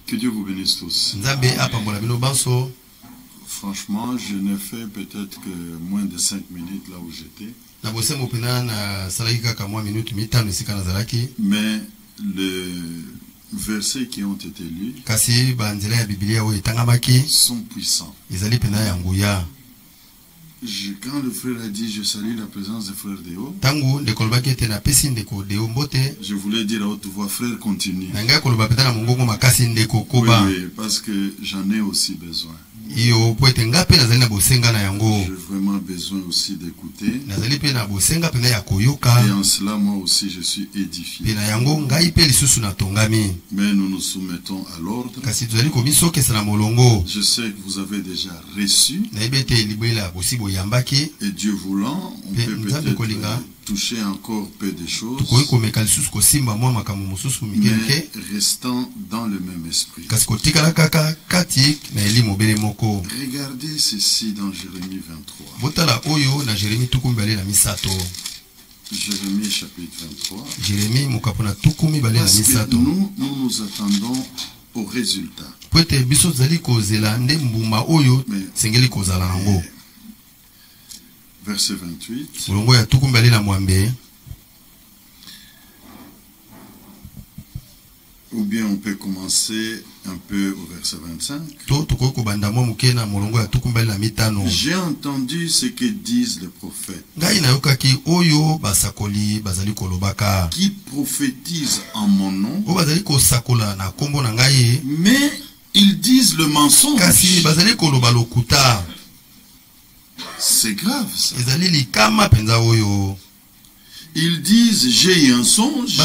Que Dieu vous bénisse tous. Franchement, je n'ai fait peut-être que moins de 5 minutes là où j'étais. Mais les versets qui ont été lus sont puissants. Quand le frère a dit je salue la présence des frères Déo, je voulais dire à haute voix, frère, continue. Oui, parce que j'en ai aussi besoin. J'ai vraiment besoin aussi d'écouter. Et en cela, moi aussi, je suis édifié. Mais nous nous soumettons à l'ordre. Je sais que vous avez déjà reçu. Et Dieu voulant, on peut peut-être toucher encore peu de choses, mais restant dans le même esprit. Regardez ceci dans Jérémie 23. Jérémie chapitre 23. Parce que nous nous attendons au résultat. Mais verset 28. Ou bien on peut commencer un peu au verset 25. J'ai entendu ce que disent les prophètes qui prophétisent en mon nom, mais ils disent le mensonge. C'est grave ça. Ils disent j'ai un songe.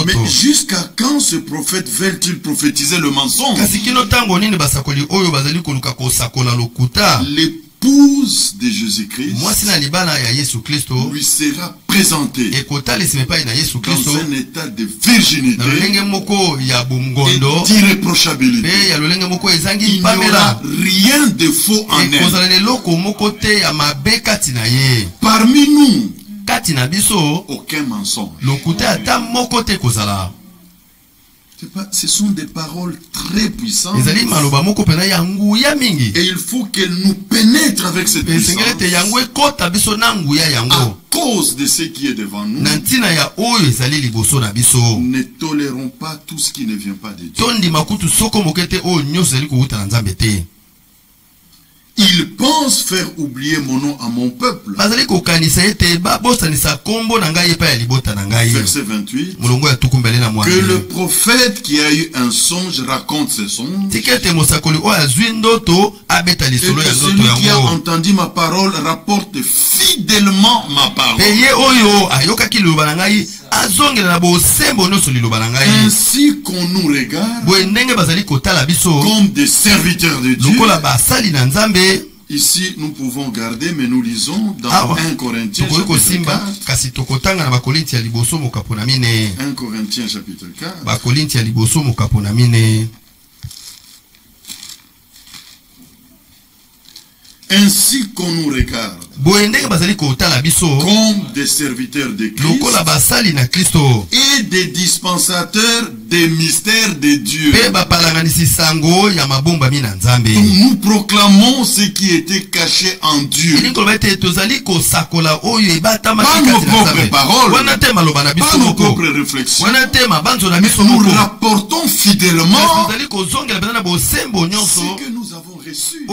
Mais jusqu'à quand ce prophète veut-il prophétiser le mensonge? L'épouse de Jésus-Christ lui sera présentée dans un état de virginité et d'irréprochabilité. Il n'y aura rien de faux en elle. Parmi nous, aucun mensonge. Ce sont des paroles très puissantes. Et il faut qu'elles nous pénètrent avec cette puissance. À cause de ce qui est devant nous, ne tolérons pas tout ce qui ne vient pas de Dieu. Ils pensent faire oublier mon nom à mon peuple. Verset 28. Que le prophète qui a eu un songe raconte ce songe. Et que celui qui a entendu ma parole rapporte fidèlement ma parole. Ainsi qu'on nous regarde comme des serviteurs de Dieu. Ici, nous pouvons garder, mais nous lisons dans 1 Corinthiens chapitre 4. 1 Corinthiens chapitre 4. Ainsi qu'on nous regarde comme des serviteurs de Christ et des dispensateurs des mystères de Dieu. Nous proclamons ce qui était caché en Dieu. Pas nos propres paroles, pas nos propres réflexions. Nous rapportons fidèlement ce que nous avons reçu.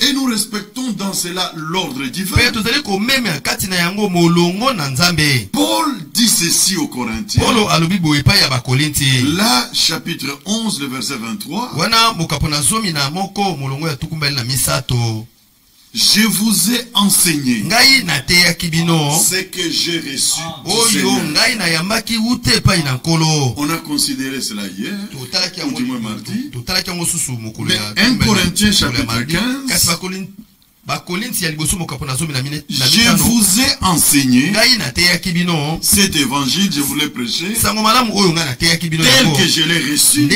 Et nous respectons dans cela l'ordre divin. Paul dit ceci aux Corinthiens. Là, chapitre 11, le verset 23. Je vous ai enseigné ce que j'ai reçu du Seigneur. On a considéré cela hier, ou du moins mardi. Mais 1 Corinthiens chapitre 15. Je vous ai enseigné cet évangile, je vous l'ai prêché, tel que je l'ai reçu.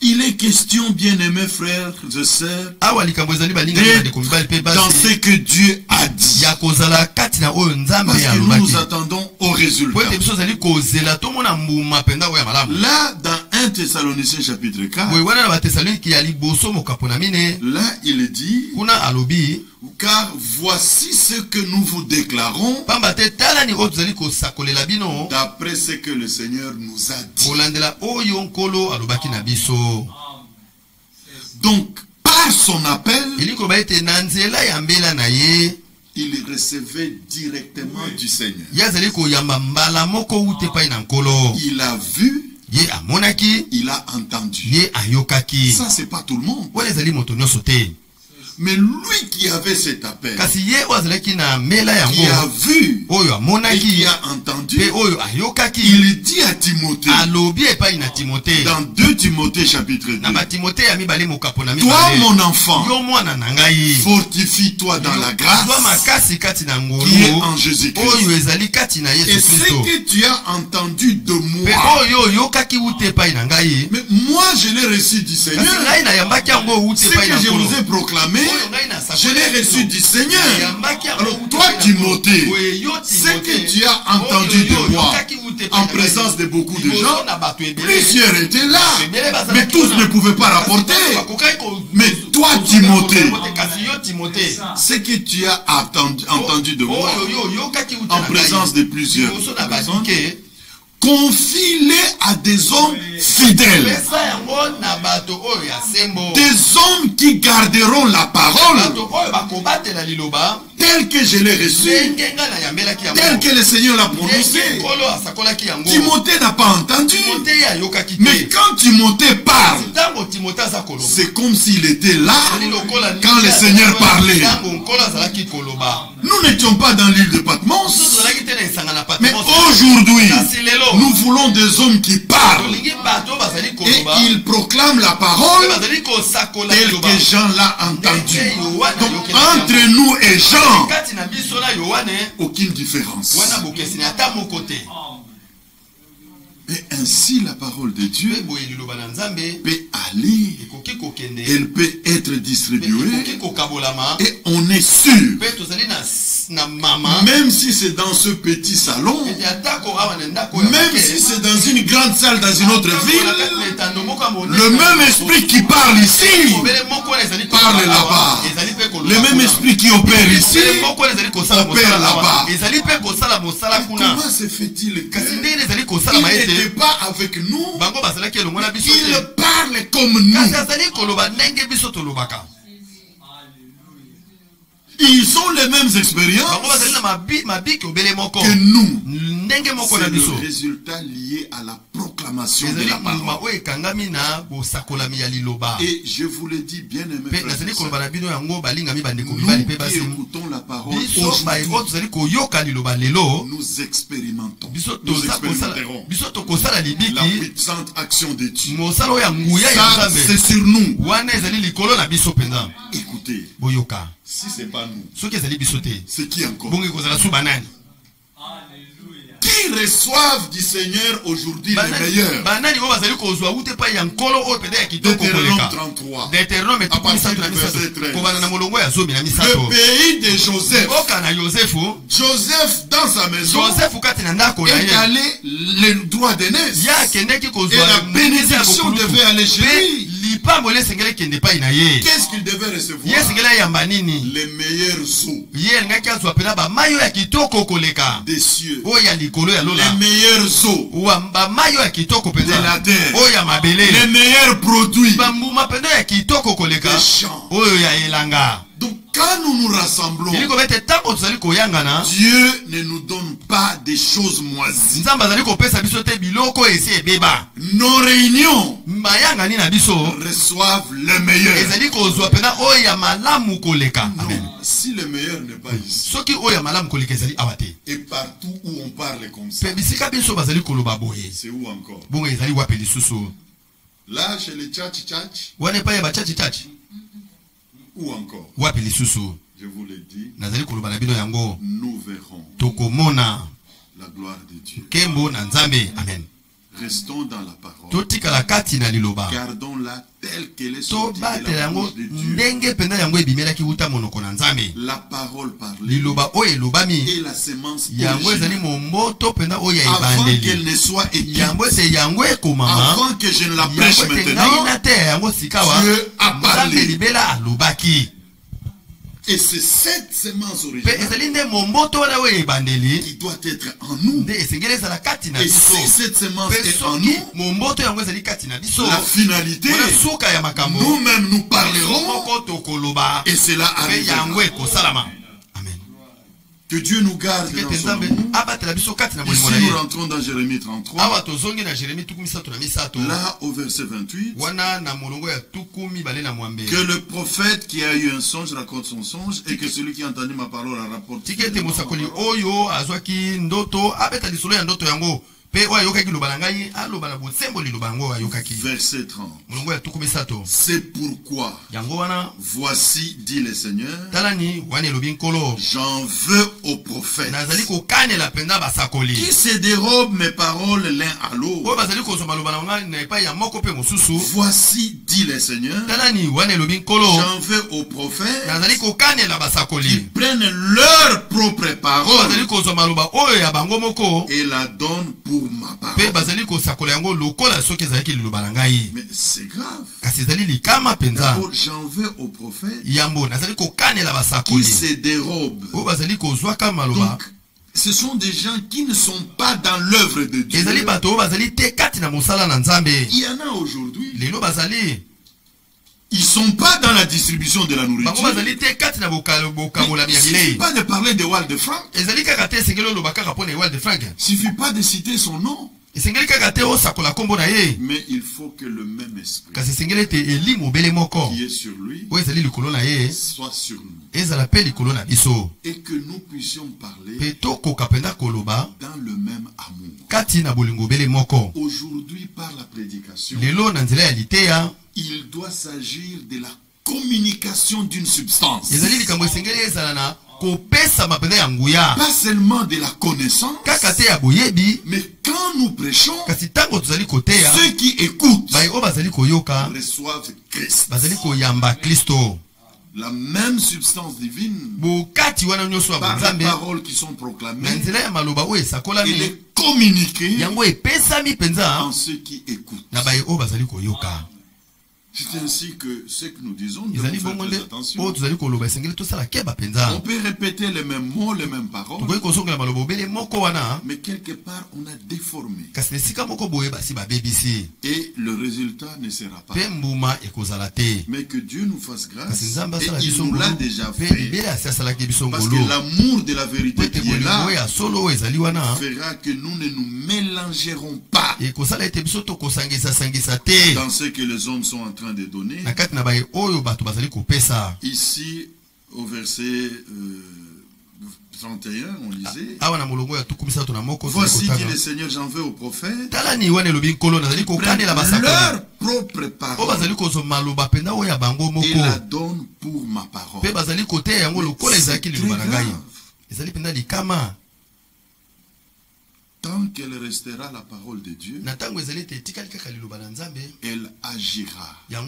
Il est question, bien-aimés frères et sœurs, dans ce que Dieu a dit. Parce que nous nous attendons au résultat. Là, dans 1 Thessaloniciens chapitre 4, là, il dit, car voici ce que nous vous déclarons d'après ce que le Seigneur nous a dit. Donc, par son appel, il recevait directement du Seigneur. Il a vu, il a entendu. Ça, c'est pas tout le monde. Mais lui qui avait cet appel, qui a vu et qui a entendu, il dit à Timothée, dans 2 Timothée chapitre 2, toi mon enfant, fortifie-toi dans la grâce qui est en Jésus-Christ. Et ce que tu as entendu de moi, mais moi je l'ai reçu du Seigneur. Ce que je vous ai proclamé, je l'ai reçu du Seigneur. Alors toi Timothée, ce que tu as entendu de moi en présence de beaucoup de gens, plusieurs étaient là, mais tous ne pouvaient pas rapporter. Mais toi Timothée, ce que tu as entendu de moi en présence de plusieurs personnes, confie-les à des hommes fidèles, des hommes qui garderont la parole telle que je l'ai reçue, telle que le Seigneur l'a prononcée. Timothée n'a pas entendu, mais quand Timothée parle, c'est comme s'il était là quand le Seigneur parlait. Nous n'étions pas dans l'île de Patmos, mais aujourd'hui nous voulons des hommes qui parlent et ils proclament la parole telle que Jean l'a entendue. Donc entre nous et Jean, aucune différence. Et ainsi la parole de Dieu peut aller, elle peut être distribuée et on est sûr, même si c'est dans ce petit salon, même si c'est dans une grande salle dans une autre ville, le même esprit qui parle ici parle là-bas. Le même esprit qui opère ici opère là-bas. Comment se fait-il que il n'était pas avec nous, il parle comme nous? Ils ont les mêmes expériences que nous. C'est le résultat lié à la proclamation de la parole. Et je vous le dis, bien aimé, nous qui écoutons la parole aujourd'hui, nous expérimentons, nous expérimenterons la puissante action de Dieu. Ça, c'est sur nous. Écoutez, si ce n'est pas nous, c'est qui encore? Qui reçoivent du Seigneur aujourd'hui les meilleurs? Deutéronome 33, à partir du verset 13. Le pays de Joseph. Joseph dans sa maison est allé le droit d'aînesse. Et la bénédiction devait aller chez lui. Qu'est-ce qu'il devait recevoir? Les meilleurs eaux des cieux, les meilleurs eaux de la terre, les meilleurs produits des champs. Donc quand nous nous rassemblons, Dieu ne nous donne pas des choses moisies. Nos réunions reçoivent le meilleur. Non, si le meilleur n'est pas ici, et partout où on parle comme ça, c'est où encore? Là, chez les tchatch, où encore? Je vous l'ai dit, nous verrons la gloire de Dieu. Amen. Restons dans la parole. Gardons-la telle qu'elle est sortie de la bouche de Dieu. La parole parlée et la sémence originale. Avant qu'elle ne soit écrite, avant que je ne la prêche maintenant, Dieu a parlé. Et c'est cette sémence originale qui doit être en nous. Et si cette sémence est en nous, la finalité, nous-mêmes nous parlerons et cela arrivera. Que Dieu nous garde dans son amour. Ici nous rentrons dans Jérémie 33. Là au verset 28. Que le prophète qui a eu un songe raconte son songe et que celui qui a entendu ma parole la rapporte. Verset 30. C'est pourquoi, voici, dit le Seigneur, j'en veux aux prophètes qui se dérobent mes paroles l'un à l'autre. Voici, dit le Seigneur, j'en veux aux prophètes qui prennent leur propre parole et la donnent pour ma parole. Mais c'est grave. D'abord, j'en veux aux prophètes qui se dérobent. Donc, ce sont des gens qui ne sont pas dans l'œuvre de Dieu. Il y en a aujourd'hui. Ils ne sont pas dans la distribution de la nourriture. Il ne suffit pas de parler de Walde Frank. Il ne suffit pas de citer son nom. Mais il faut que le même esprit qui est sur lui soit sur nous. Et que nous puissions parler dans le même amour. Aujourd'hui, par la prédication, il doit s'agir de la communication d'une substance. Pas seulement de la connaissance, mais quand nous prêchons, ceux qui écoutent reçoivent Christ. La même substance divine, par les paroles qui sont proclamées, il est communiqué en ceux qui écoutent. C'est ainsi que ce que nous disons, nous devons faire très attention. On peut répéter les mêmes mots, les mêmes paroles, mais quelque part on a déformé. Et le résultat ne sera pas. Mais que Dieu nous fasse grâce, et il nous l'a déjà fait. Parce que l'amour de la vérité qui est là fera que nous ne nous mélangerons pas dans ce que les hommes sont en train de donner. Ici au verset 31 on lisait, voici dit le Seigneur, j'en veux aux prophètes qui prennent leur propre parole et la donnent pour ma parole. C'est très grave. Tant qu'elle restera la parole de Dieu, elle agira dans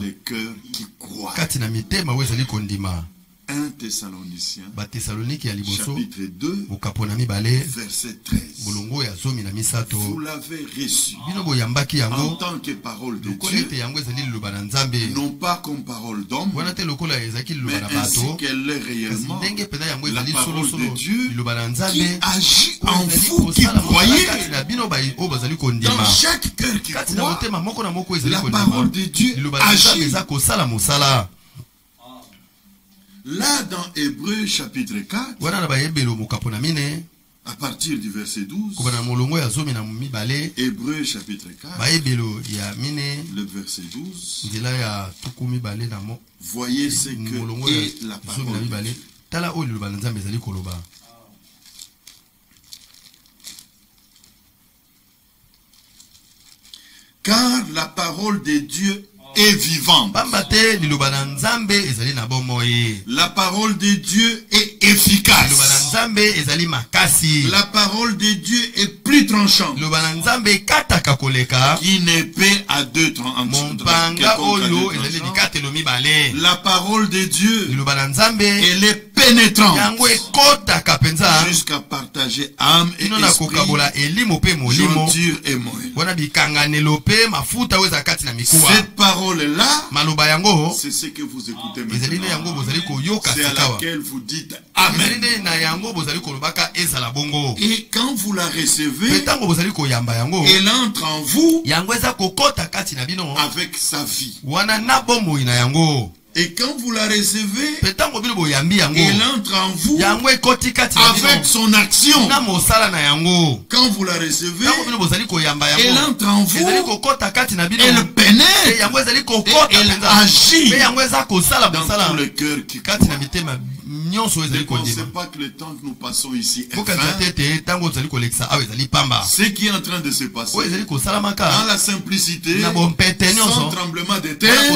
les cœurs qui croient. 1 Thessaloniciens chapitre 2 verset 13. Vous l'avez reçu en tant que parole de Dieu, non pas comme parole d'homme, mais ainsi qu'elle est réellement, la parole de Dieu qui agit en vous qui croyez. Dans chaque cœur qui croit, la parole de Dieu agit. Là dans Hébreux chapitre 4, à partir du verset 12, Hébreux chapitre 4, le verset 12, voyez ce que est la parole de Dieu. Car la parole de Dieu est vivante. La parole de Dieu est efficace. La parole de Dieu est plus tranchante qu'une épée à deux tranchants. La parole de Dieu, elle est pénétrante jusqu'à partager âme et esprit, jointure et moelle. Cette parole-là, c'est ce que vous écoutez maintenant. C'est à laquelle vous dites Amen. Et quand vous la recevez, elle entre en vous avec sa vie. Et quand vous la recevez, elle entre en vous avec son action. Quand vous la recevez, elle entre en vous, elle pénètre et elle agit dans le cœur qui croit. Ne pensez pas que le temps que nous passons ici est fin. Ce qui est en train de se passer dans la simplicité, sans tremblement de terre,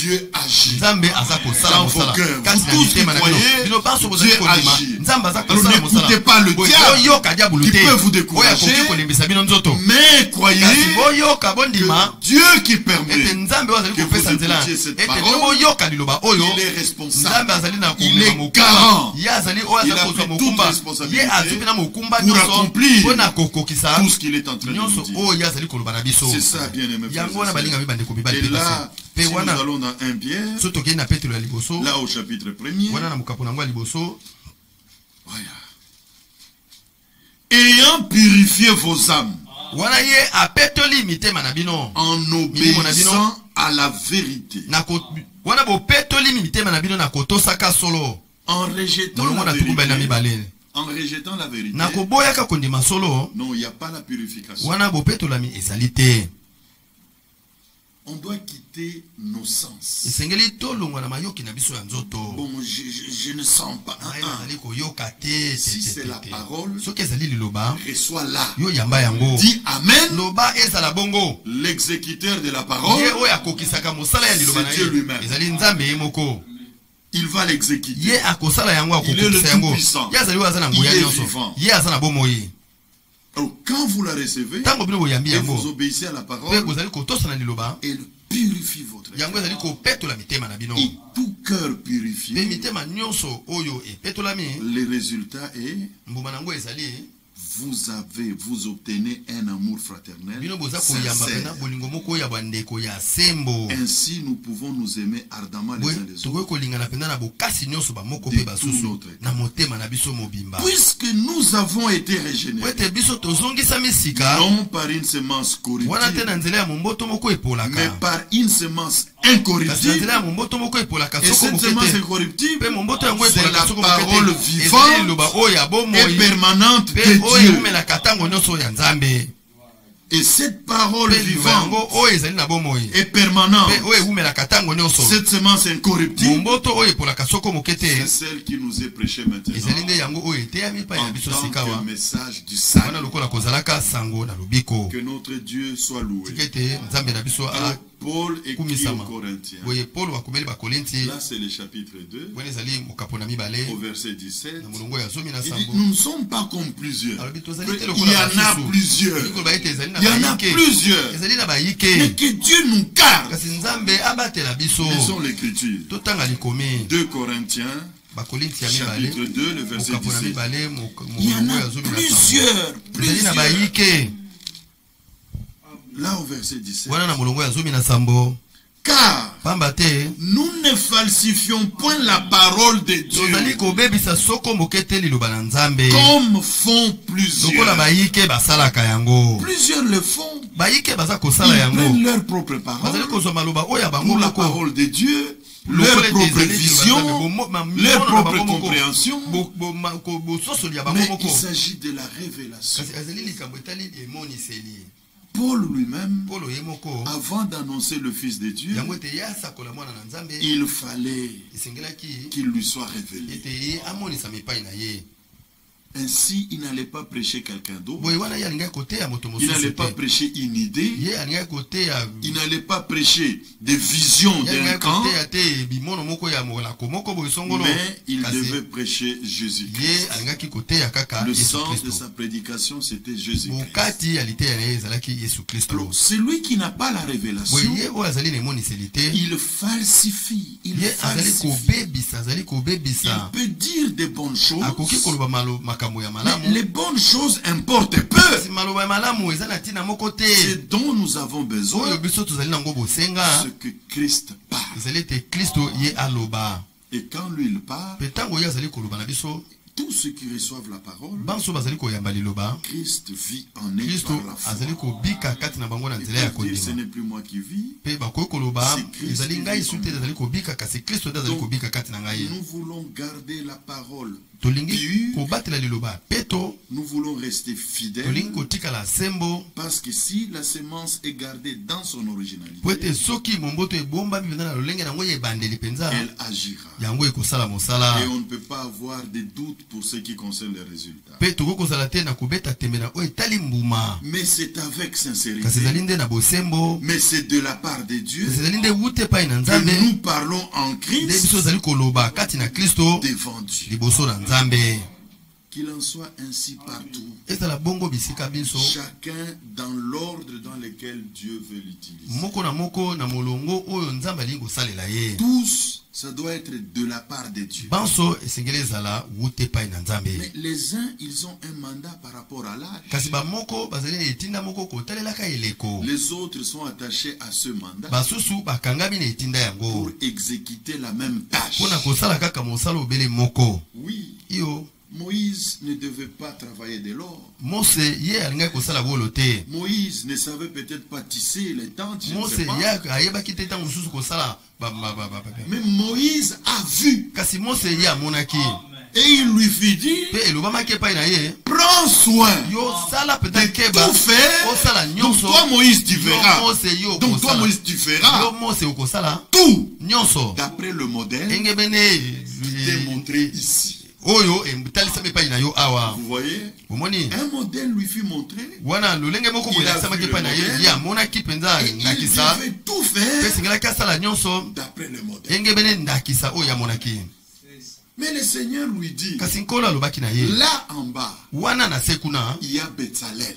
Dieu agit dans vos cœurs. Vous tous qui croyez, Dieu agit. Alors n'écoutez pas le diable qui peut vous décourager, mais croyez que Dieu qui permet que vous écoutiez cette parole, il est responsable. Il est garant. Il a pris toute responsabilité pour accomplir tout ce qu'il est en train de nous dire. C'est ça, bien aimé. Et là, si nous allons dans 1 Pierre, là au chapitre 1er, ayant purifié vos âmes en obéissant à la vérité, en rejetant la vérité. En rejetant la vérité, non, il n'y a pas la purification. On doit quitter nos sens. Bon, je ne sens pas. Si c'est la parole, reçois-la. Dis Amen. L'exécuteur de la parole, c'est Dieu lui-même. Il va l'exécuter. Il est le Tout-Puissant. Il est vivant. Alors, quand vous la recevez, et vous obéissez à la parole, elle purifie votre cœur. Et tout cœur purifié, le résultat est vous obtenez un amour fraternel sincère. Ainsi nous pouvons nous aimer ardemment les uns les autres de tout notre cœur. Puisque nous avons été régénérés, non par une semence corruptible, mais par une semence incorruptible. Et cette semence incorruptible, c'est la parole vivante et permanente de Dieu. Et cette parole vivante et permanente, cette semence incorruptible, c'est celle qui nous est prêchée maintenant en tant que message du salut. Que notre Dieu soit loué. Alors, Paul écrit aux Corinthiens. Là, c'est le chapitre 2, au verset 17. Il dit, nous ne sommes pas comme plusieurs. Il y en a plusieurs. Il y en a plusieurs. Mais que Dieu nous garde. Lisons l'écriture. 2 Corinthiens, chapitre 2, le verset 17. Il y en a plusieurs. Là au verset 17. Car nous ne falsifions point la parole de Dieu comme font plusieurs. Plusieurs le font. Ils prennent leur propre parole pour la parole de Dieu, leur propre vision, leur propre compréhension. Mais il s'agit de la révélation. Paul lui-même, avant d'annoncer le Fils de Dieu, il fallait qu'il lui soit révélé. Ainsi, il n'allait pas prêcher quelqu'un d'autre. Il n'allait pas prêcher une idée. Il n'allait pas prêcher des visions d'un camp. Mais il devait prêcher Jésus-Christ. Le sens de sa prédication, c'était Jésus-Christ. Alors, celui qui n'a pas la révélation, il falsifie. Il peut dire des bonnes choses. Mais les bonnes choses importent peu. Ce dont nous avons besoin, ce que Christ parle. Et quand lui il parle, tous ceux qui reçoivent la parole, Christ vit en eux par la foi. Et ce n'est plus moi qui vis, c'est Christ qui vit en nous. Nous voulons garder la parole pure. Nous voulons rester fidèles. Parce que si la semence est gardée dans son originalité, elle agira. Et on ne peut pas avoir de doute pour ce qui concerne les résultats. Mais c'est avec sincérité. Mais c'est de la part de Dieu que nous parlons en Christ devant Dieu. Qu'il en soit ainsi partout. Chacun dans l'ordre dans lequel Dieu veut l'utiliser. Tous, ça doit être de la part de Dieu. Mais les uns, ils ont un mandat par rapport à l'âge. Les autres sont attachés à ce mandat pour exécuter la même tâche. Oui. Moïse ne devait pas travailler de l'or. Moïse ne savait peut-être pas tisser les tentes. Mais Moïse a vu. Et il lui fit dire, prends soin de tout faire. Donc toi Moïse tu verras. Donc toi Moïse tu feras tout d'après le modèle démontré ici. Vous voyez, un modèle lui fut montré. Il devait tout faire d'après le modèle. Mais le Seigneur lui dit, là en bas, il y a Betsalel,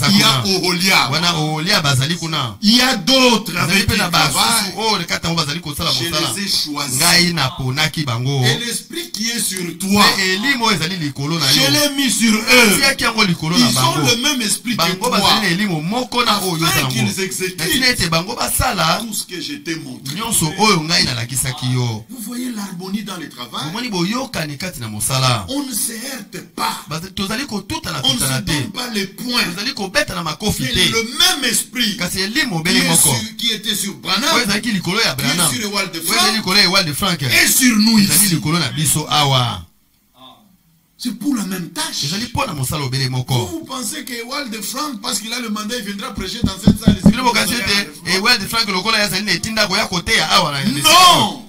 il y a Oholiab, il y a d'autres avec qui travaillent. Je les ai choisis. Et l'esprit qui est sur toi, je l'ai mis sur eux. Ils ont le même esprit que toi, afin qu'ils exécutent tout ce que je t'ai montré. Vous voyez l'harmonie dans les travaux. On ne se heurte pas. On ne se donne pas les points. C'est le même esprit qui était sur Branham, qui est sur Ewald de Frank et sur nous ici. C'est pour la même tâche. Vous pensez que Ewald de Frank, parce qu'il a le mandat, il viendra prêcher dans cette salle. Non.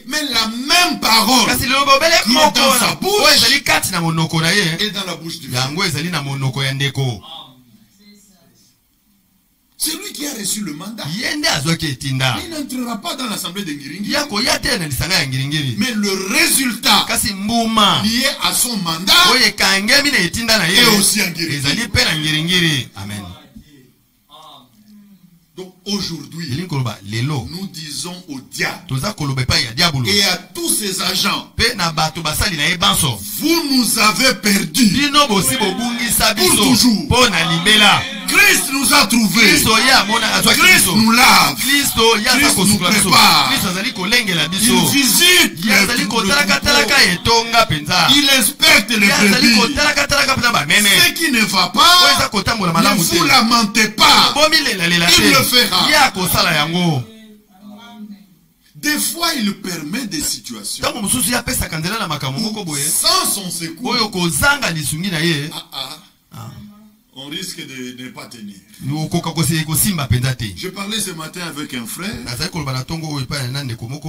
Mais la même parole qui est dans sa bouche et dans la bouche du frère. C'est lui qui a reçu le mandat. Il n'entrera pas dans l'assemblée de Ngiringiri. Mais le résultat lié à son mandat est aussi en Ngiringiri. Amen. Donc aujourd'hui, nous disons au diable et à tous ses agents, vous nous avez perdus pour toujours. Christ nous a trouvés. Christ nous lave. Christ nous prépare. Il visite les il inspecte les brebis. Ce qui ne va pas, ne vous lamentez pas. Il le fera. Des fois, il permet des situations où, sans son secours, on risque de ne pas tenir. Je parlais ce matin avec un frère et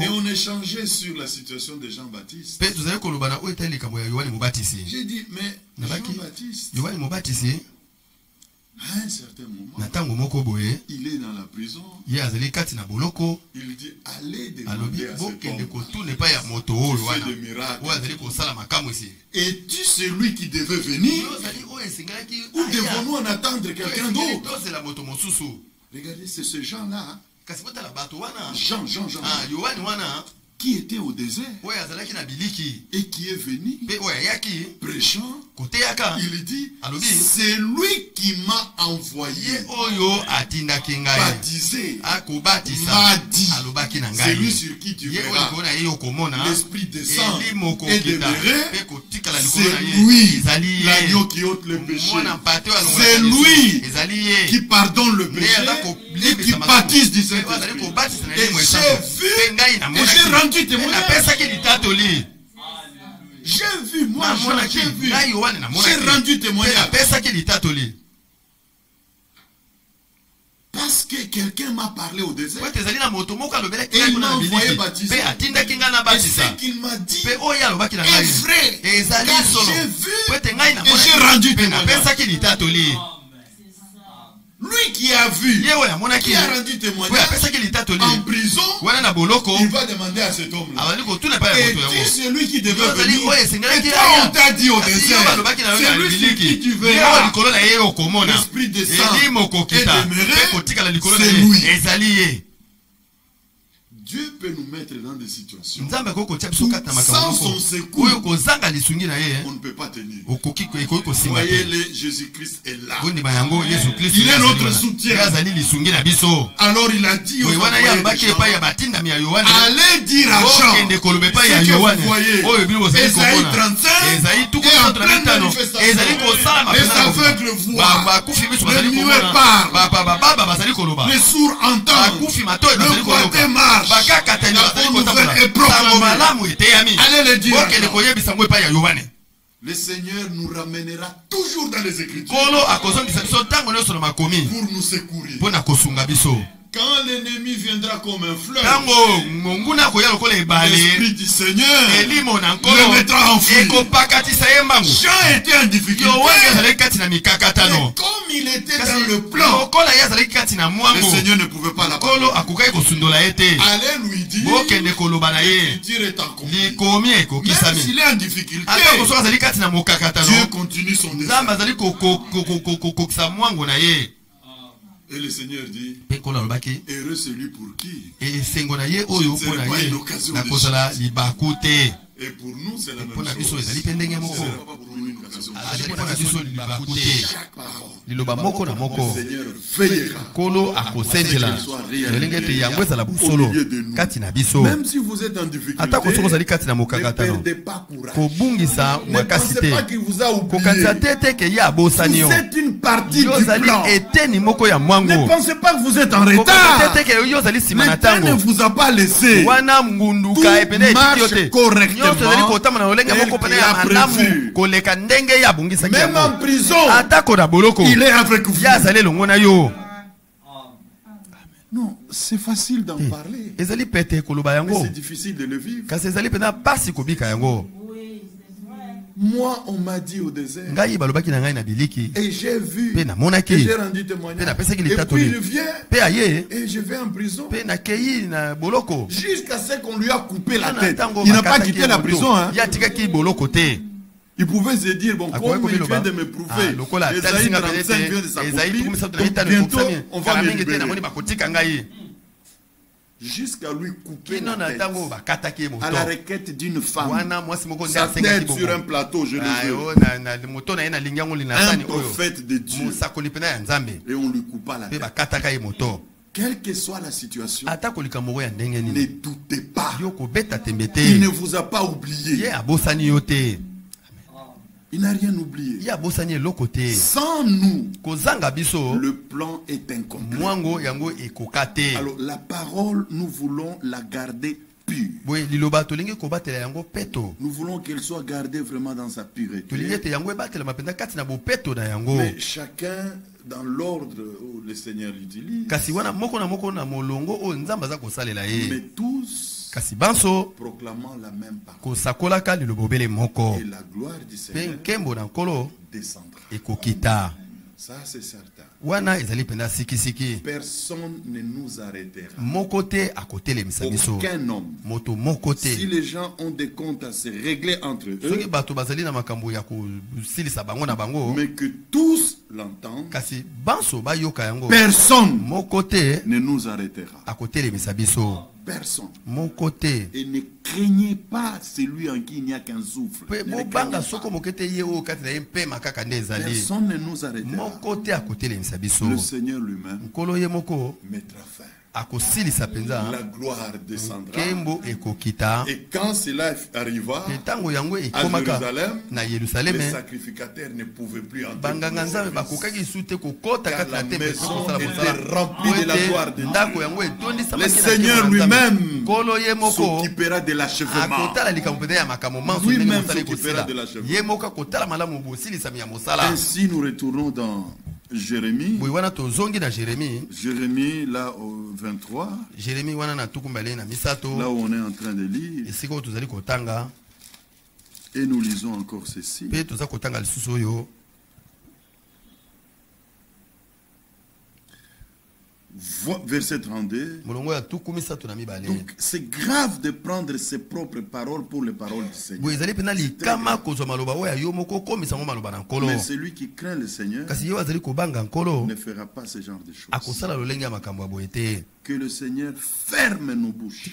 on échangeait sur la situation de Jean-Baptiste. J'ai dit, mais Jean-Baptiste, à un certain moment, il est dans la prison. Il dit, allez demander à cet homme qui fait des miracles. Es-tu celui qui devait venir? Ou devons-nous en attendre quelqu'un d'autre? Regardez, c'est ce Jean-là. Jean. Qui était au désert et qui est venu prêchant. Il dit, c'est lui qui m'a envoyé baptisé, m'a dit, c'est lui sur qui tu verras l'Esprit descend et demeurer. C'est lui l'agneau qui ôte le péché, c'est lui qui pardonne le péché et qui baptise du Saint-Esprit. Et j'ai vu et j'ai rendu témoignage. J'ai vu, moi j'ai vu. J'ai rendu témoignage. Parce que quelqu'un m'a parlé au désert. Et il m'a envoyé baptiser. Et ce qu'il m'a dit est vrai. Car j'ai vu et j'ai rendu témoignage. Lui qui a vu, qui a rendu témoignage en prison, il va demander à cet homme-là. Et tu c'est lui qui devait venir. Et toi on t'a dit au désert, c'est lui sur qui tu verras l'Esprit descend et demeurer, c'est lui. Dieu peut nous mettre dans des situations où sans son secours, on ne peut pas tenir. Vous voyez, Jésus-Christ est là. Il est notre soutien. Alors il a dit aux employés de Jean, allez dire à Jean ce que vous voyez. Ésaïe 35 est en pleine manifestation. Les aveugles voient, les muets parlent, les sourds entendent, le boiteux marche. La bonne nouvelle est proclamée. Allez le dire. Le Seigneur nous ramènera toujours dans les Écritures pour nous secourir. Quand l'ennemi viendra comme un fleuve, l'Esprit du Seigneur le mettra en fuite. Jean était en difficulté. Mais comme il était dans le plan, le Seigneur ne pouvait pas l'abandonner. Allez lui dire, l'Écriture est accomplie. Même s'il est en difficulté, Dieu continue son dessein. Et le Seigneur dit, heureux celui pour qui ce ne serait pas une occasion d'échec. Et pour nous, c'est la même chose. Ce ne sera pas pour nous une occasion d'échec. Chaque parole, le Seigneur veillera au milieu de nous. Même si vous êtes en difficulté, ne perdez pas courage. Ne pensez pas qu'il vous a oublié. Vous êtes une partie du plan. Ne pensez pas que vous êtes en retard. L'État ne vous a pas laissé. Tout marche correctement. Même en prison, il est avec vous. Non, c'est facile d'en parler, mais c'est difficile de le vivre. Moi, on m'a dit au désert, et j'ai vu, et j'ai rendu témoignage, et puis il vient, et je vais en prison, jusqu'à ce qu'on lui a coupé la tête. Il n'a pas quitté la prison, hein. Il pouvait se dire, bon, comme il vient de me prouver, Ésaïe 35 vient de s'accomplir, donc bientôt, on va me libérer. Jusqu'à lui couper la tête, à la requête d'une femme, sa tête sur un plateau, je le veux, un prophète de Dieu, et on lui coupa la tête. Quelle que soit la situation, ne doutez pas, il ne vous a pas oublié. Il n'a rien oublié. Sans nous, le plan est incomplet. Alors la parole, nous voulons la garder pure. Nous voulons qu'elle soit gardée vraiment dans sa pureté. Mais chacun dans l'ordre où le Seigneur l'utilise. Mais tous proclamant la même parole. Et la gloire du Seigneur descendra. Ça c'est certain. Personne ne nous arrêtera. Aucun homme. Si les gens ont des comptes à se régler entre eux, mais que tous l'entendent, personne ne nous arrêtera. Personne. Et ne craignez pas celui en qui il n'y a qu'un souffle. Personne ne nous arrêtera. Le Seigneur lui-même mettra fin. La gloire descendra. Et quand cela arriva à Jérusalem, les sacrificateurs ne pouvaient plus entrer. Car la maison était remplie de la gloire de Dieu. Le Seigneur lui-même s'occupera de l'achèvement. Lui-même s'occupera de l'achèvement. Ainsi nous retournons dans Jérémie. Jérémie, là au 23. Là où on est en train de lire. Et nous lisons encore ceci. Verset 32. Donc c'est grave de prendre ses propres paroles pour les paroles du Seigneur. Mais celui qui craint le Seigneur ne fera pas ce genre de choses. Que le Seigneur ferme nos bouches. Qu'il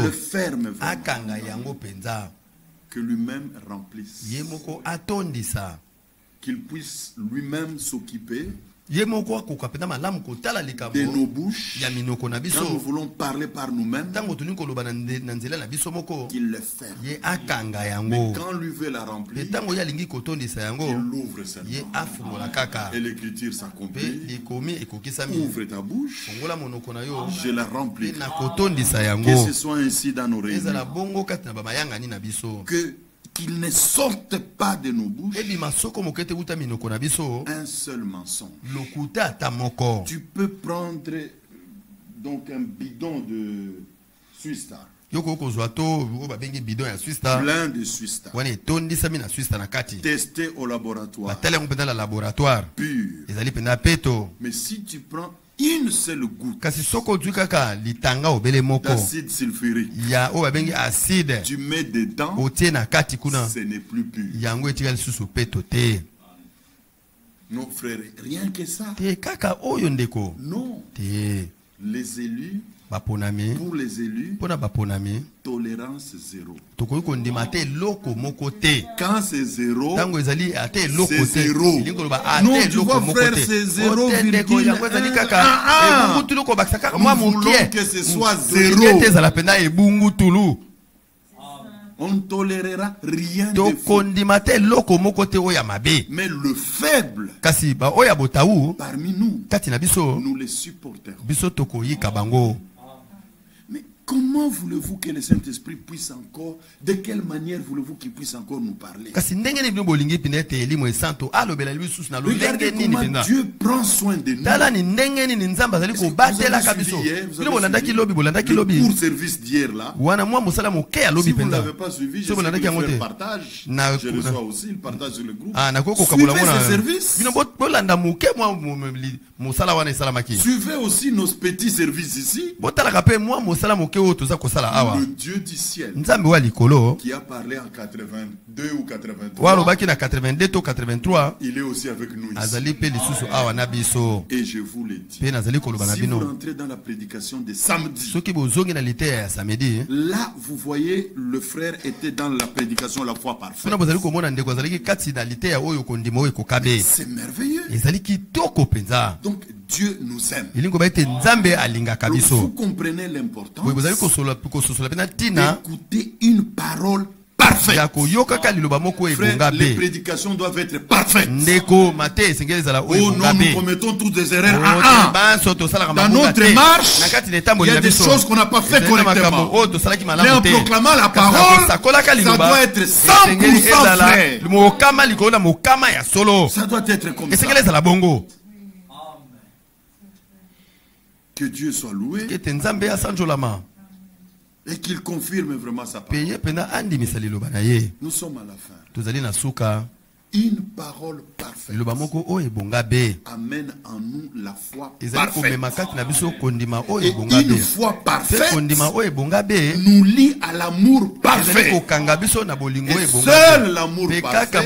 le ferme vraiment. Que lui-même remplisse. Qu'il puisse lui-même s'occuper de nos bouches. Quand nous voulons parler par nous-mêmes, qu'il le ferme. Mais quand lui veut la remplir, il l'ouvre seulement. Et l'écriture s'accomplit. Ouvre ta bouche, je la remplis. Que ce soit ainsi dans nos réunions. Qu'il ne sorte pas de nos bouches un seul mensonge. Tu peux prendre donc un bidon de Swisstar, plein de Swisstar, testé au laboratoire pur. Mais si tu prends une seule goutte d'acide sulfurique, tu mets dedans, ce n'est plus pur. Non frère, rien que ça. Non. Les élus, pour les élus, tolérance zéro. Quand c'est zéro, c'est zéro. Non, tu vois frère, c'est 0,1. Nous voulons que ce soit zéro. On ne tolérera rien de faux. Mais le faible parmi nous, nous les supporterons. Mais comment voulez-vous que le Saint-Esprit puisse encore, de quelle manière voulez-vous qu'il puisse encore nous parler? Regardez comment Dieu prend soin de nous. Le court service d'hier là, si vous ne l'avez pas suivi, je sais que le partage, je reçois aussi le partage sur le groupe. Suivez ce service. Suivez aussi nos petits services ici. Le Dieu du ciel qui a parlé en 82 ou 83, il est aussi avec nous ici. Et je vous l'ai dit, si vous rentrez dans la prédication de samedi, là vous voyez le frère était dans la prédication la foi parfaite. C'est merveilleux. Donc Dieu nous aime. Donc vous comprenez l'importance d'écouter une parole parfaite. Frère, les prédications doivent être parfaites. Oh non, nous commettons tous des erreurs. Dans notre marche, il y a des choses qu'on n'a pas fait correctement. Mais en proclamant la parole, ça doit être 100% vrai. Ça doit être comme ça. Que Dieu soit loué. Et qu'il confirme vraiment sa parole. Nous sommes à la fin. Une parole parfaite amène en nous la foi parfaite. Et une foi parfaite nous lie à l'amour parfait. Et seul l'amour parfait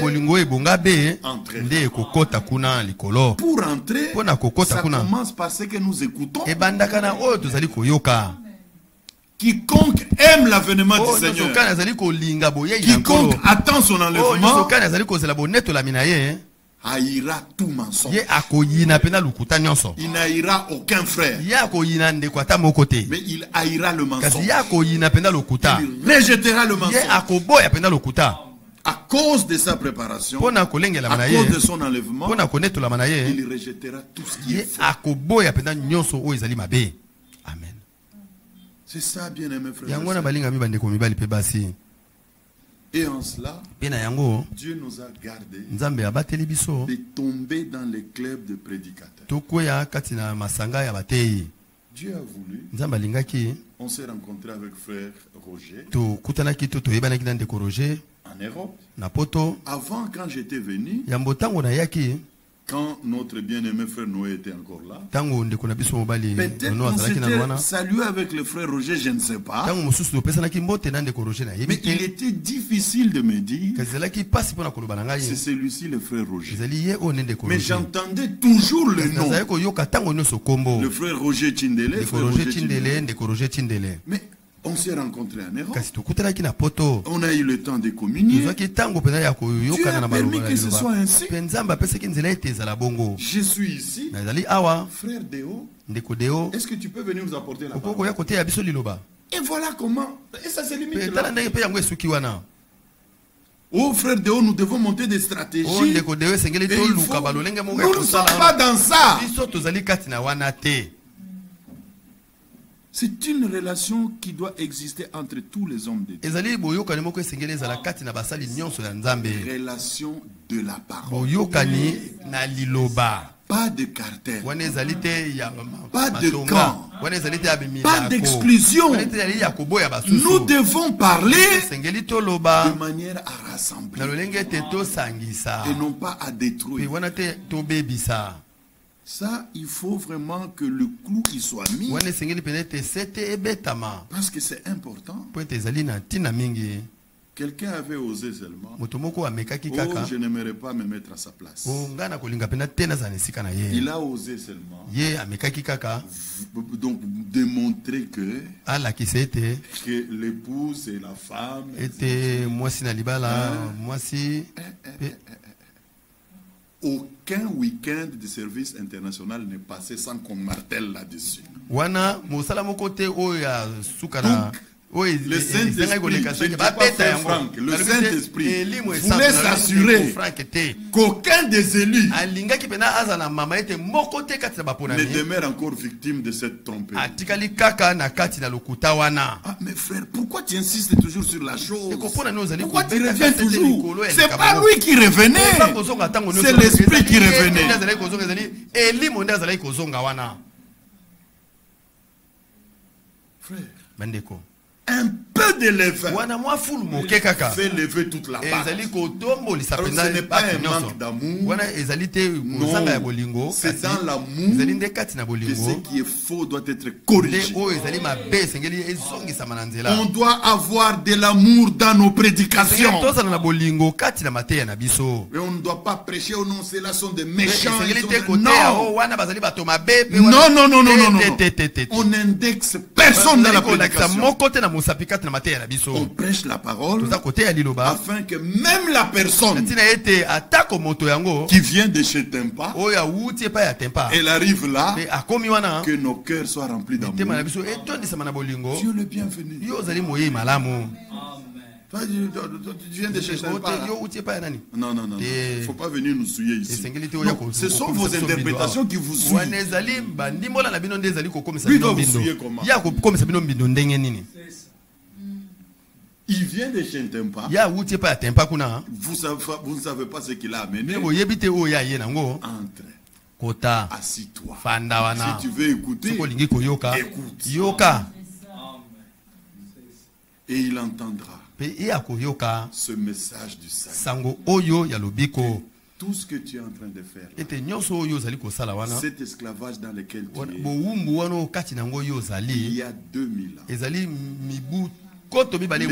pour entrer, ça commence par ce que nous écoutons. Quiconque aime l'avènement du Seigneur, quiconque attend son enlèvement, haïra tout mensonge. Il n'haïra aucun frère, mais il haïra le mensonge. Il rejettera le mensonge. À cause de sa préparation, à cause de son enlèvement, il rejettera tout ce qui est faux. Amen. C'est ça, bien-aimé frère. Et en cela, Dieu nous a gardés de tomber dans les clubs de prédicateurs. Dieu a voulu. On s'est rencontré avec frère Roger en Europe. Avant, quand j'étais venu, quand notre bien-aimé frère Noé était encore là, peut-être on s'était salué avec le frère Roger, je ne sais pas. Mais il était difficile de me dire c'est celui-ci le frère Roger. Mais j'entendais toujours le nom. Le frère Roger Tindele. Mais on s'est rencontrés en Europe. On a eu le temps de communier. Dieu a permis que ce soit ainsi. Je suis ici. Frère Déo, est-ce que tu peux venir nous apporter la parole? Et voilà comment. Et ça se limite là. Oh frère Déo, nous devons monter des stratégies. Nous ne sommes pas dans ça. C'est une relation qui doit exister entre tous les hommes de Dieu. Relation de la parole. Pas de cartel. Pas de camp. Pas d'exclusion. Nous devons parler de manière à rassembler et non pas à détruire. Ça, il faut vraiment que le clou y soit mis. Parce que c'est important. Quelqu'un avait osé seulement. Oh, je n'aimerais pas me mettre à sa place. Il a osé seulement. Donc démontrer que l'épouse et la femme aucun week-end de service international n'est passé sans qu'on martèle là-dessus. Le Saint-Esprit voulait s'assurer qu'aucun des élus ne demeure encore victime de cette tromperie. Ah, mais frère, pourquoi tu insistes toujours sur la chose? Pourquoi tu reviens toujours? C'est pas lui qui revenait, c'est l'Esprit qui revenait. Frère, un peu de levain fait lever toute la base. Alors ce n'est pas un manque d'amour. Non, c'est dans l'amour que ce qui est faux doit être corrigé. On doit avoir de l'amour dans nos prédications. Mais on ne doit pas prêcher au nom, ceux-là sont des méchants. Non. Non. On n'indexe personne dans la prédication. On prêche la parole afin que même la personne qui vient de chez Tempa, elle arrive là, que nos cœurs soient remplis d'amour. Dieu le bienvenu. Tu viens de chercher un pas. Non, non, non. Il ne faut pas venir nous souiller ici. Non, ce sont vos interprétations qui vous souillent. Lui doit vous souiller comment? Il vient de chez Ntempa. Vous ne savez pas ce qu'il a amené. Entre. Assis-toi. Si tu veux écouter, écoute. Et il entendra ce message du salut. Tout ce que tu es en train de faire là, cet esclavage dans lequel tu es, il y a 2000 ans. Et Dieu de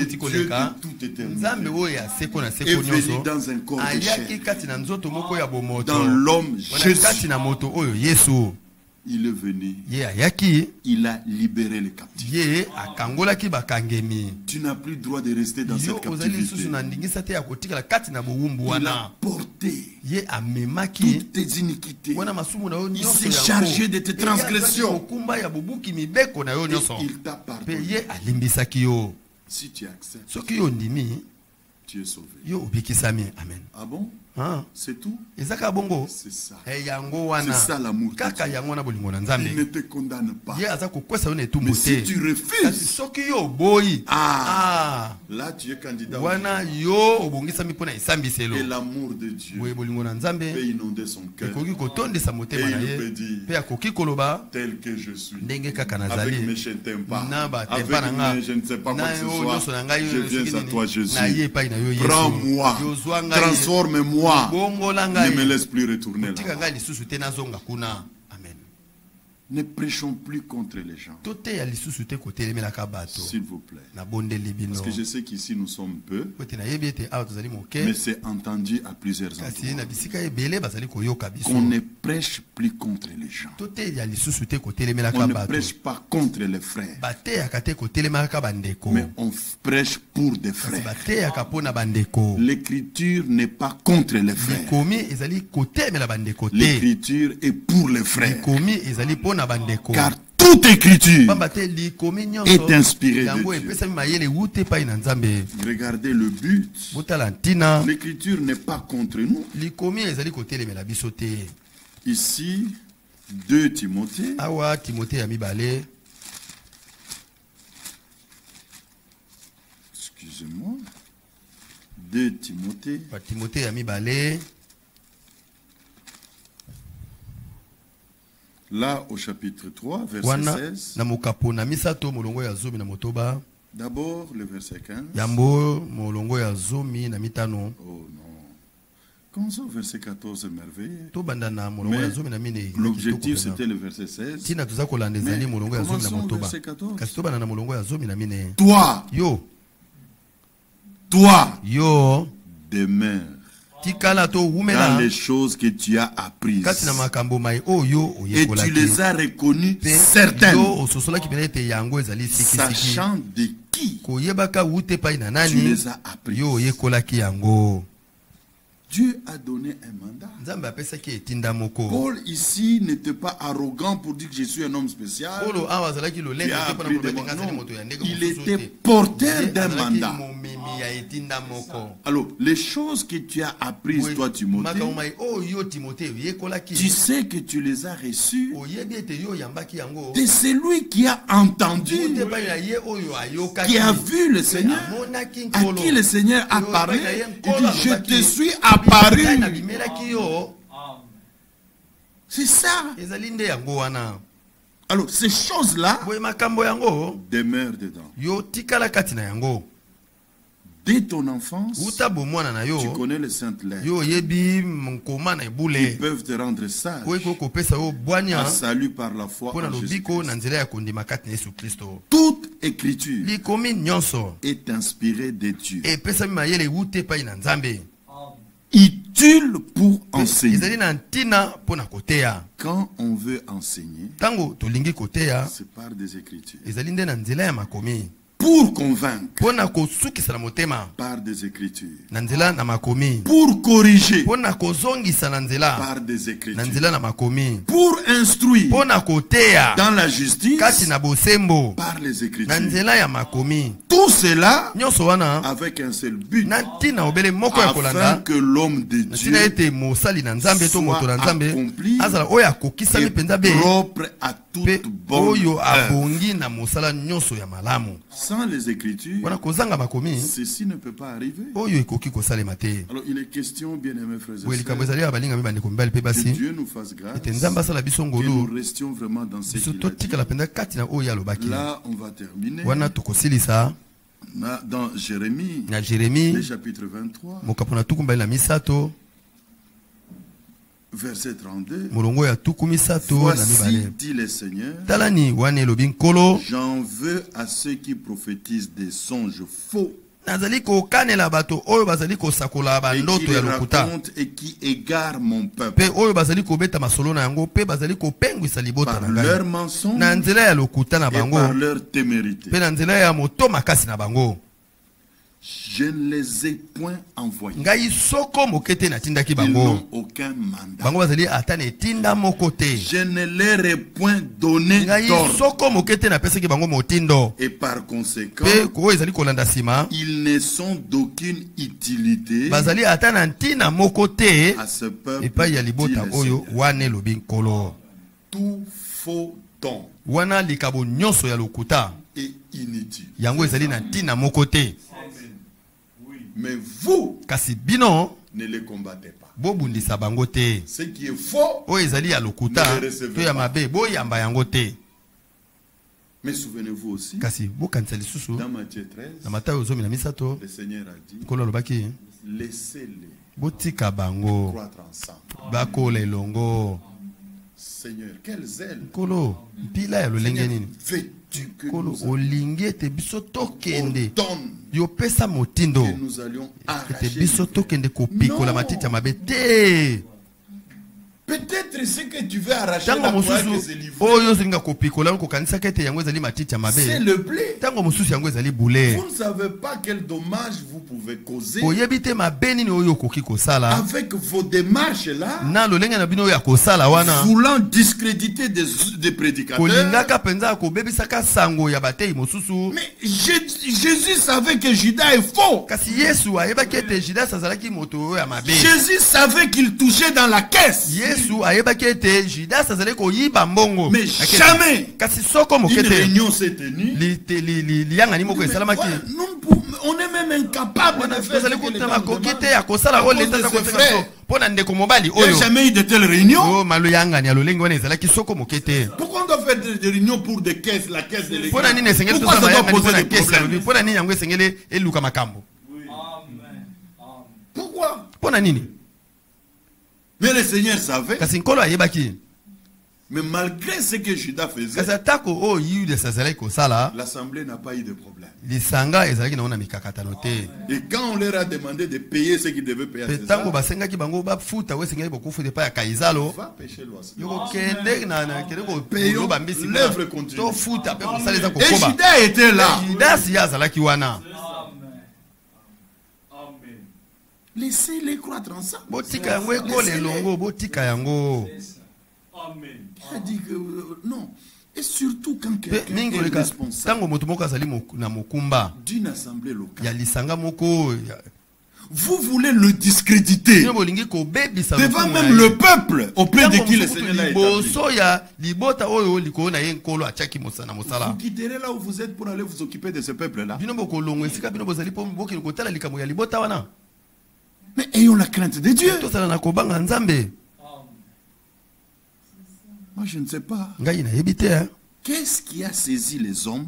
tout éternité est venu dans un corps de chair. Dans l'homme Jésus, il est venu. Il a libéré les captifs. Tu n'as plus le droit de rester dans cette captivité. Il a porté toutes tes iniquités. Il s'est chargé de tes transgressions. Et il t'a pardonné. Si tu acceptes, tu es sauvé. Amen. Ah bon? C'est tout? C'est ça. C'est ça l'amour. Il ne te condamne pas. Mais si tu refuses, là tu es candidat. Et l'amour de Dieu peut inonder son cœur. Et il peut dire, tel que je suis, avec mes chaînes pas, avec mes je ne sais pas quoi que ce soit, je viens à toi Jésus. Prends-moi, transforme-moi. Ne me laisse plus retourner là. Ne prêchons plus contre les gens. S'il vous plaît. Parce que je sais qu'ici nous sommes peu. Mais c'est entendu à plusieurs endroits. Qu'on ne prêche plus contre les gens. On ne prêche pas contre les frères. Mais on prêche pour des frères. L'écriture n'est pas contre les frères. L'écriture est pour les frères. Car toute écriture est inspirée de Dieu. Regardez le but. L'écriture n'est pas contre nous. Ici, 2 Timothée. Excusez-moi. 2 Timothée. Là, au chapitre 3, verset 16. D'abord, le verset 15. Oh non. Commençons au verset 14, c'est merveilleux. Mais l'objectif, c'était le verset 16. Mais commençons au verset 14. Toi, demeure dans les choses que tu as apprises et tu les as reconnues certaines, sachant de qui tu les as apprises. Dieu a donné un mandat. Paul ici n'était pas arrogant pour dire que je suis un homme spécial. Il était porteur d'un mandat. Alors, les choses que tu as apprises, toi Timothée, tu sais que tu les as reçues de celui qui a entendu, qui a vu le Seigneur, à qui le Seigneur a parlé. Il dit, je te suis apparu. C'est ça. Alors, ces choses-là demeurent dedans. Dès ton enfance, tu connais les saintes lettres. Ils peuvent te rendre sage à salut par la foi en Jésus-Christ. Toute écriture est inspirée de Dieu, utile pour enseigner. Quand on veut enseigner, c'est par des écritures. pour convaincre par des écritures, pour corriger par des écritures, pour instruire dans la justice par les écritures. Tout cela avec un seul but, afin que l'homme de Dieu soit accompli et propre à toute bonne œuvre. Sans les écritures, ceci ne peut pas arriver. Alors il est question, bien-aimés frères et sœurs, que Dieu nous fasse grâce, que nous restions vraiment dans ce qu'il a dit. Là, on va terminer. Dans Jérémie, le chapitre 23, verset 32, voici, dit le Seigneur, j'en veux à ceux qui prophétisent des songes faux et qui les racontent et qui égarent mon peuple par leur mensonge et par leur témérité. Je ne les ai point envoyés. Ils n'ont aucun mandat. Je ne leur ai point donné d'ordre. Et par conséquent, ils ne sont d'aucune utilité à ce peuple. Tout faux don est inutile. Mais vous ne les combattez pas. Ce qui est faux, ne le recevez pas. Mais souvenez-vous aussi, dans Matthieu 13, le Seigneur a dit, laissez-les croître ensemble. Seigneur, quel zèle. Vêtu que nous allions arracher. Peut-être ce que tu veux arracher la croix que c'est livré. C'est le blé. Vous ne savez pas quel dommage vous pouvez causer avec vos démarches là, voulant discréditer des prédicateurs. Mais Jésus savait que Judas est faux. Jésus savait qu'il touchait dans la caisse. Mais jamais une réunion s'est tenue. On est même incapable de faire ce que les il n'y a jamais eu de telle réunion. Pourquoi on doit faire des réunions pour des caisses, la caisse de l'église? Pourquoi ça doit poser des problèmes? Pourquoi? Mais le Seigneur savait. Mais malgré ce que Judas faisait, l'assemblée n'a pas eu de problème. Et quand on leur a demandé de payer ce qu'ils devaient payer à César, va pécher l'oiseau. Payons, l'œuvre continue. Et Judas était là. Laissez-les croître ensemble. Il a dit que non. Et surtout quand quelqu'un est responsable d'une assemblée locale, vous voulez le discréditer devant même le peuple auprès de qui le Seigneur l'a établi. Vous quitterez là où vous êtes pour aller vous occuper de ce peuple-là. Mais ayons la crainte de Dieu. Moi, je ne sais pas. Qu'est-ce qui a saisi les hommes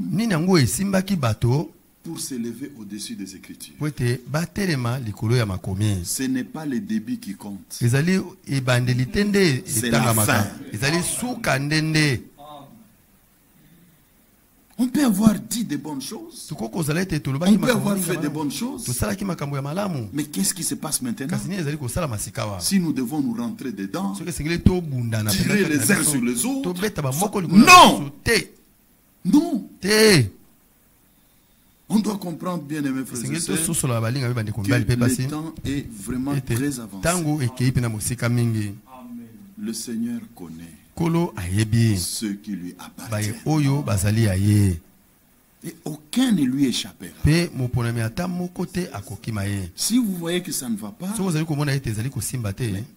pour s'élever au-dessus des Écritures? Ce n'est pas les débits qui comptent. C'est la fin. On peut avoir dit de bonnes choses. On peut avoir fait de bonnes choses. Mais qu'est-ce qui se passe maintenant? Si nous devons nous rentrer dedans, tirer les uns sur les autres. Non! Non! On doit comprendre, bien aimés frères et sœurs, que le temps est vraiment très avancé. Le Seigneur connaît ce qui lui appartient. Et aucun ne lui échappera. Si vous voyez que ça ne va pas,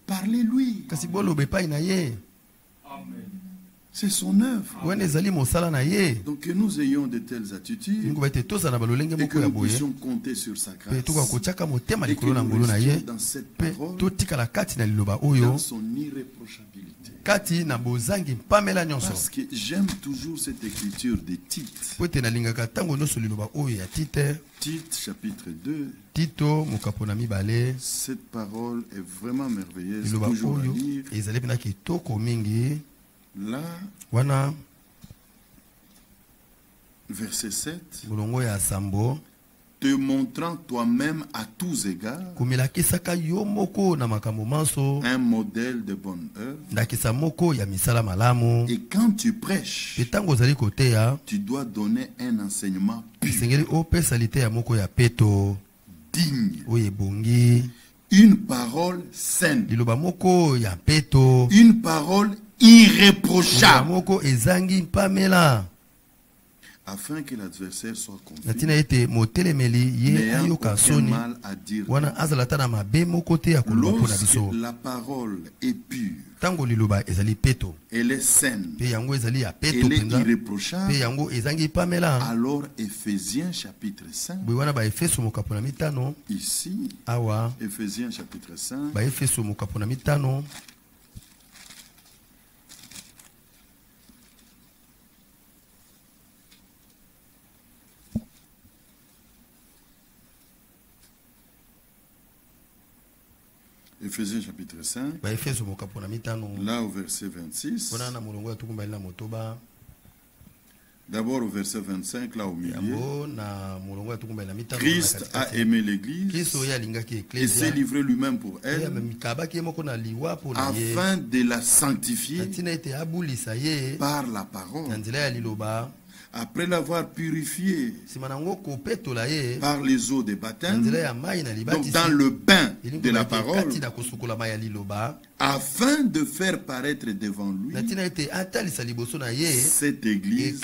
parlez-lui. C'est son œuvre. Donc que nous ayons de telles attitudes et que nous puissions compter sur sa grâce. Et que nous restions dans cette parole, dans son irréprochabilité. Parce que j'aime toujours cette écriture de Tite. Tite chapitre 2. Cette parole est vraiment merveilleuse. Toujours à lire. Là, verset 7, te montrant toi-même à tous égards un modèle de bonne œuvre. Et quand tu prêches, tu dois donner un enseignement pur, digne, une parole saine, une parole irréprochable, afin que l'adversaire soit confus, n'ayant aucun mal à dire. Lorsque la parole est pure, elle est saine, elle est irréprochable, alors Éphésiens chapitre 5, ici, Éphésiens chapitre 5, Éphésiens chapitre 5, là au verset 26, d'abord au verset 25, là au milieu, Christ a aimé l'Église et s'est livré lui-même pour elle, afin de la sanctifier par la parole, après l'avoir purifié par les eaux des baptêmes, donc dans le bain de la parole, afin de faire paraître devant lui cette église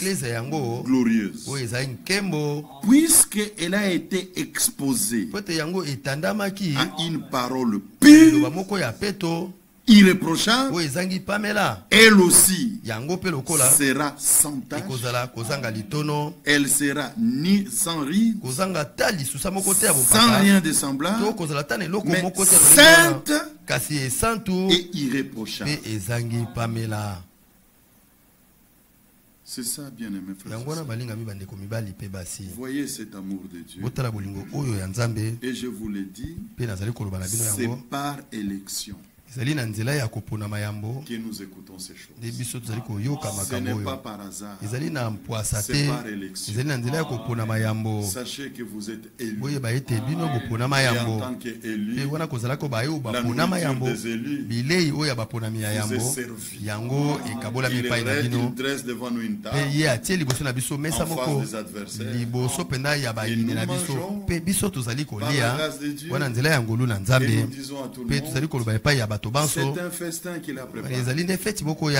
glorieuse, puisqu'elle a été exposée à une parole pure, irréprochable, elle aussi sera sans tache, elle sera ni sans ride, sans rien de semblable, mais sainte et irréprochable. C'est ça, bien aimé frère. Voyez cet amour de Dieu. Et je vous l'ai dit, c'est par élection que nous écoutons ces choses. Ce n'est pas par hasard, c'est par élection. Sachez que vous êtes élus. Et en tant qu'élus, la nourriture des élus vous est servie. Il dresse devant nous une table en face des adversaires. Et nous mangeons par la grâce de Dieu. Et nous disons à tout le monde, c'est un festin qu'il a préparé.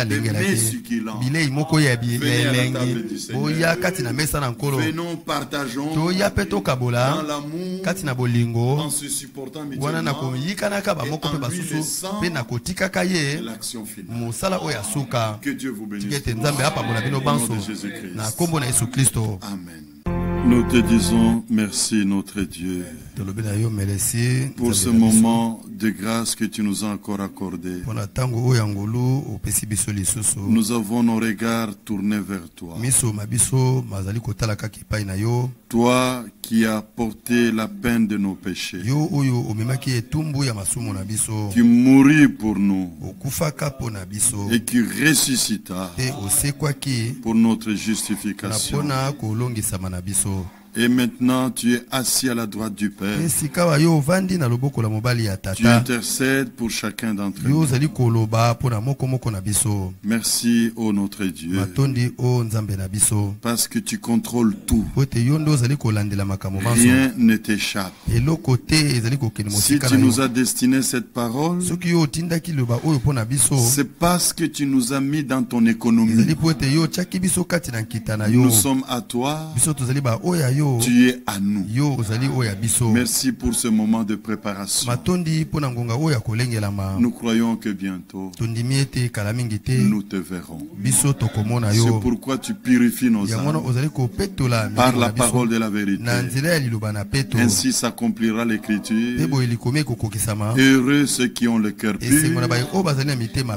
Des mets succulents. Venez à la table du Seigneur. Venons, partageons dans l'amour, en se supportant mutuellement et en lui laissant l'action finale. Que Dieu vous bénisse. Au nom de Jésus-Christ. Amen. Nous te disons merci, notre Dieu, pour ce moment de grâce que tu nous as encore accordé. Nous avons nos regards tournés vers toi. Toi qui as porté la peine de nos péchés, qui mourut pour nous et qui ressuscita pour notre justification. Et maintenant, tu es assis à la droite du Père. Tu intercèdes pour chacun d'entre nous. Merci, ô notre Dieu, parce que tu contrôles tout. Rien ne t'échappe. Si tu nous as destiné cette parole, c'est parce que tu nous as mis dans ton économie. Nous sommes à toi. Tu es à nous. Merci pour ce moment de préparation. Nous croyons que bientôt nous te verrons. C'est pourquoi tu purifies nos âmes par la parole de la vérité. Ainsi s'accomplira l'écriture. Heureux ceux qui ont le cœur pur,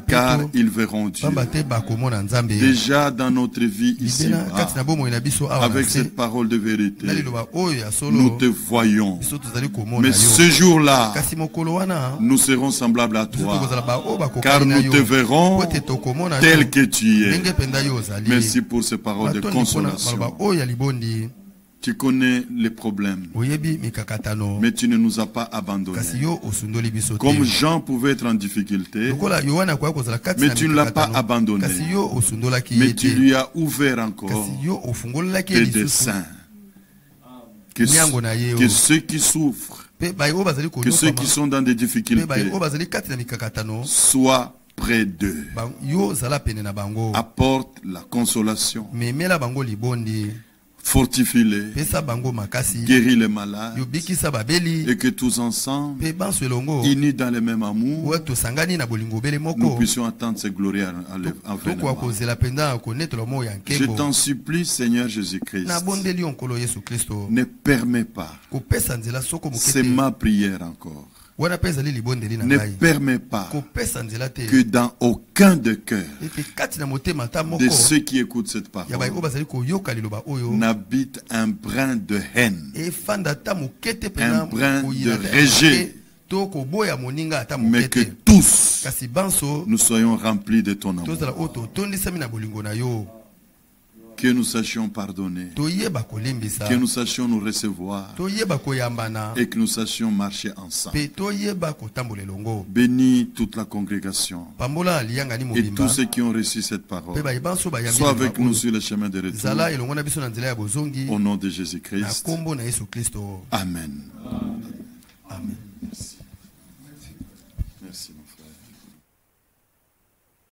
car ils verront Dieu. Déjà dans notre vie ici, avec cette parole de vérité, nous te voyons. Mais ce jour-là, nous serons semblables à toi, car nous te verrons tel que tu es. Merci pour ces paroles de consolation. Tu connais les problèmes, mais tu ne nous as pas abandonnés. Comme Jean pouvait être en difficulté, mais tu ne l'as pas abandonné, mais tu lui as ouvert encore tes desseins. Que ceux qui souffrent, que ceux qui sont dans des difficultés soient près d'eux. Apporte la consolation. Fortifie-les, guéris les malades, et que tous ensemble, unis dans le même amour, nous puissions attendre ces glorieux avènements. Je t'en supplie, Seigneur Jésus-Christ, ne permets pas, c'est ma prière encore, ne permets pas que dans aucun de cœur de ceux qui écoutent cette parole n'habite un brin de haine, un brin de rejet, mais que tous nous soyons remplis de ton amour. Que nous sachions pardonner, que nous sachions nous recevoir, et que nous sachions marcher ensemble. Bénis toute la congrégation et tous ceux qui ont reçu cette parole. Sois avec nous sur le chemin de retour. Au nom de Jésus-Christ. Amen.